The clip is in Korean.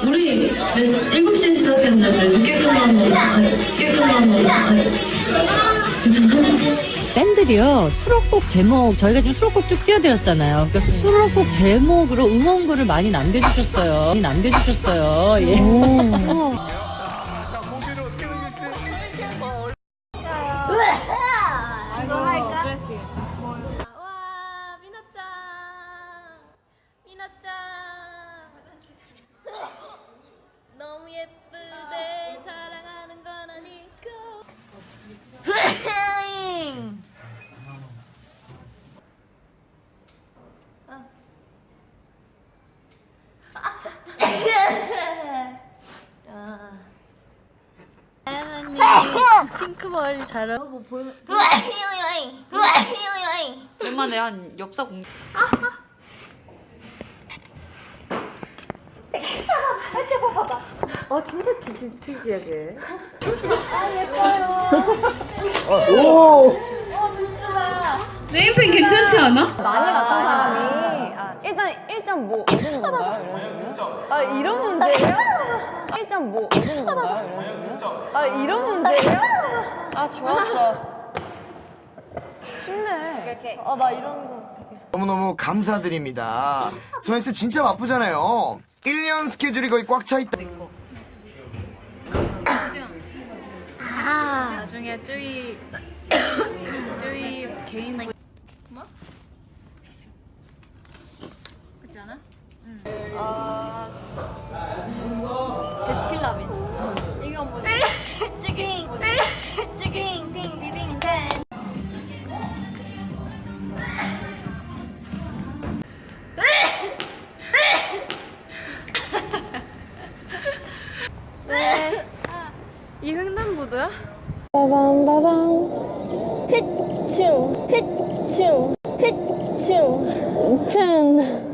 우리 7시에 시작했는데 늦게 끝나면 밴들이요 수록곡 제목 저희가 지금 수록곡 쭉 띄워드렸잖아요. 그러니까 수록곡 제목으로 응원글을 많이 남겨주셨어요. 예. 자, 공개를 어떻게 넘길지. 이거 할까? 와 미나짱 너무 예쁘대 자랑하는 건 아니고 핑크 머리 잘하고 뭐 보이는 얼마나 한 엽사 공. 네임펜 괜찮지 않아? 많이 맞춘 사람이 일단 1.5 얻는 건가요? 이런 식으로? 이런 문제예요? 1.5 얻는 건가요? 이런 식으로? 이런 문제예요? 좋았어. 쉽네. 나 이런 거 되게. 너무너무 감사드립니다. 소연씨 진짜 바쁘잖아요. 1년 스케줄이 거의 꽉 차 있다. 나중에 쯔이 개인 뭐? 그렇지 않아? 베스킨라빈스. 이건 뭐지? 찌깅 띵디딩 땡 이 횡단보도야? 빠밤빠밤 휘충 휘충 휘충 짠